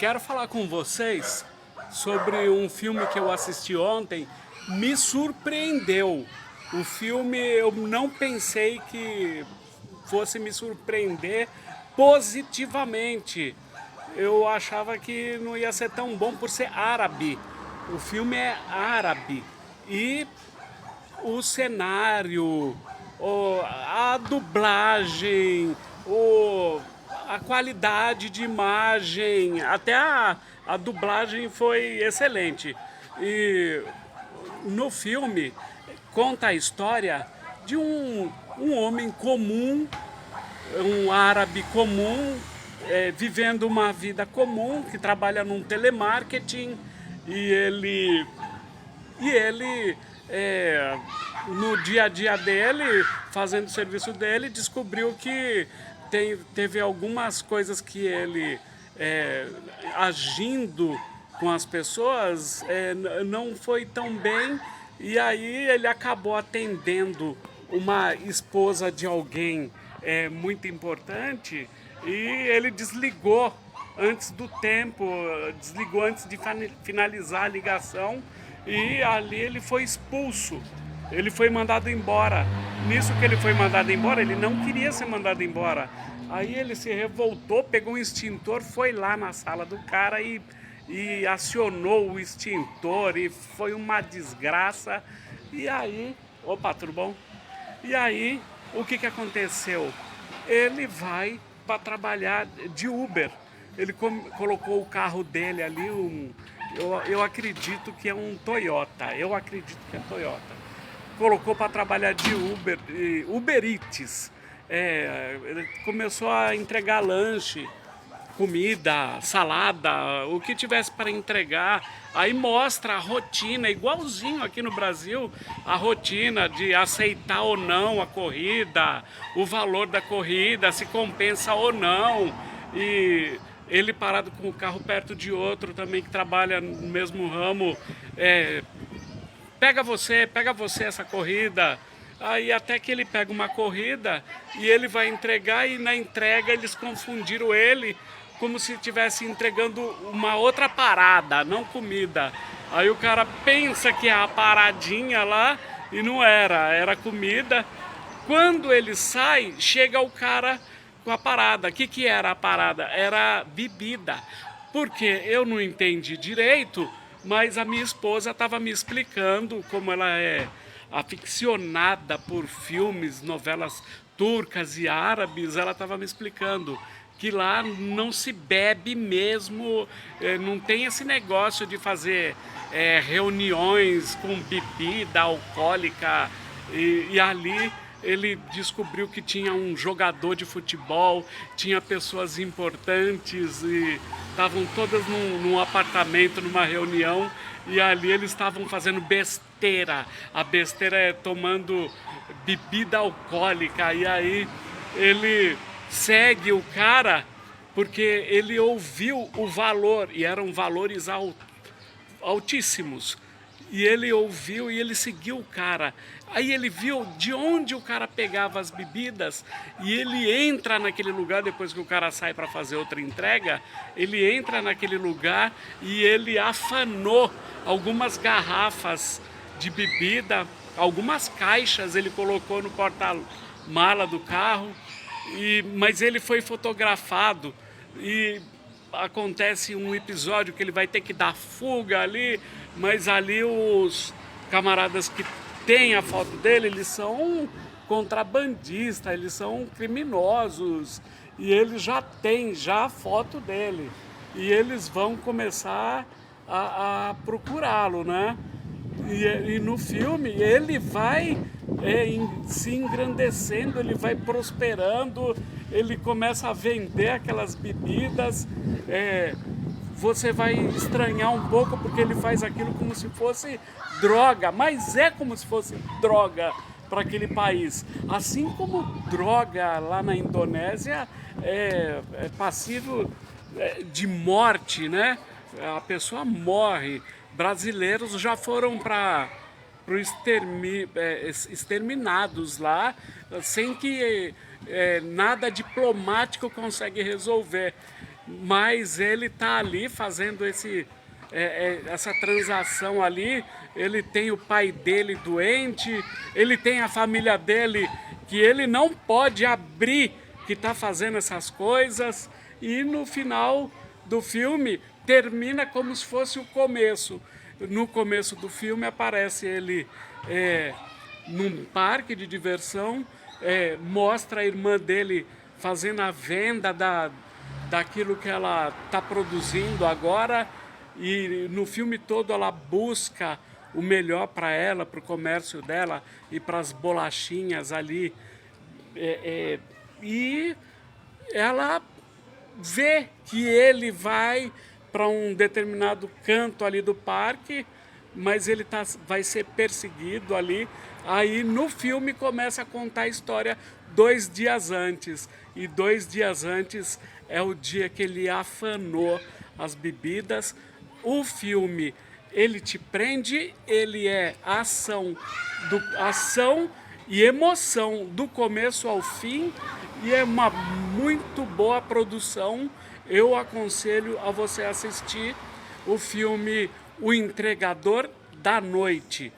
Quero falar com vocês sobre um filme que eu assisti ontem. Me surpreendeu. O filme eu não pensei que fosse me surpreender positivamente. Eu achava que não ia ser tão bom por ser árabe. O filme é árabe e o cenário, a dublagem, a qualidade de imagem, até a dublagem foi excelente. E no filme conta a história de um homem comum, um árabe comum, vivendo uma vida comum, que trabalha num telemarketing e ele no dia a dia dele, fazendo o serviço dele, descobriu que teve algumas coisas que ele, agindo com as pessoas, não foi tão bem, e aí ele acabou atendendo uma esposa de alguém muito importante, e ele desligou antes do tempo, desligou antes de finalizar a ligação, e ali ele foi expulso. Ele foi mandado embora. Nisso que ele foi mandado embora, ele não queria ser mandado embora. Aí ele se revoltou, pegou um extintor, foi lá na sala do cara e acionou o extintor, e foi uma desgraça. E aí, opa, tudo bom? E aí, o que aconteceu? Ele vai para trabalhar de Uber. Ele colocou o carro dele ali, eu acredito que é um Toyota. Eu acredito que é Toyota. Colocou para trabalhar de Uber, Uber Eats. Ele começou a entregar lanche, comida, salada, o que tivesse para entregar. Aí mostra a rotina, igualzinho aqui no Brasil, a rotina de aceitar ou não a corrida, o valor da corrida, se compensa ou não. E ele parado com o carro perto de outro também que trabalha no mesmo ramo, pega você essa corrida. Aí até que ele pega uma corrida e ele vai entregar, e na entrega eles confundiram ele como se estivesse entregando uma outra parada, não comida. Aí o cara pensa que é a paradinha lá e não era comida. Quando ele sai, chega o cara com a parada. O que era a parada? Era bebida. Porque eu não entendi direito, mas a minha esposa estava me explicando, como ela é aficionada por filmes, novelas turcas e árabes, ela estava me explicando que lá não se bebe mesmo, não tem esse negócio de fazer reuniões com bebida alcoólica, e ali ele descobriu que tinha um jogador de futebol, tinha pessoas importantes e estavam todas num apartamento, numa reunião, e ali eles estavam fazendo besteira. A besteira é tomando bebida alcoólica, e aí ele segue o cara porque ele ouviu o valor, e eram valores altíssimos. E ele ouviu e ele seguiu o cara. Aí ele viu de onde o cara pegava as bebidas, e ele entra naquele lugar depois que o cara sai para fazer outra entrega. Ele entra naquele lugar e ele afanou algumas garrafas de bebida, algumas caixas ele colocou no porta-mala do carro, mas ele foi fotografado. E acontece um episódio que ele vai ter que dar fuga ali, mas ali os camaradas que têm a foto dele, eles são contrabandistas, eles são criminosos, e eles já têm a foto dele, e eles vão começar a procurá-lo, né? E no filme ele vai se engrandecendo, ele vai prosperando, ele começa a vender aquelas bebidas. Você vai estranhar um pouco porque ele faz aquilo como se fosse droga, mas é como se fosse droga para aquele país. Assim como droga lá na Indonésia é passivo de morte, né? A pessoa morre. Brasileiros já foram para exterminados lá, sem que nada diplomático consegue resolver. mas ele tá ali fazendo essa transação ali. Ele tem o pai dele doente, ele tem a família dele que ele não pode abrir que está fazendo essas coisas, e no final do filme termina como se fosse o começo. No começo do filme aparece ele num parque de diversão, mostra a irmã dele fazendo a venda daquilo que ela está produzindo agora, e no filme todo ela busca o melhor para ela, para o comércio dela e para as bolachinhas ali. E ela vê que ele vai para um determinado canto ali do parque, mas ele vai ser perseguido ali. Aí no filme começa a contar a história 2 dias antes. E 2 dias antes é o dia que ele afanou as bebidas. O filme, ele te prende, ele é ação e emoção do começo ao fim, e é uma muito boa produção. Eu aconselho a você assistir o filme O Entregador da Noite.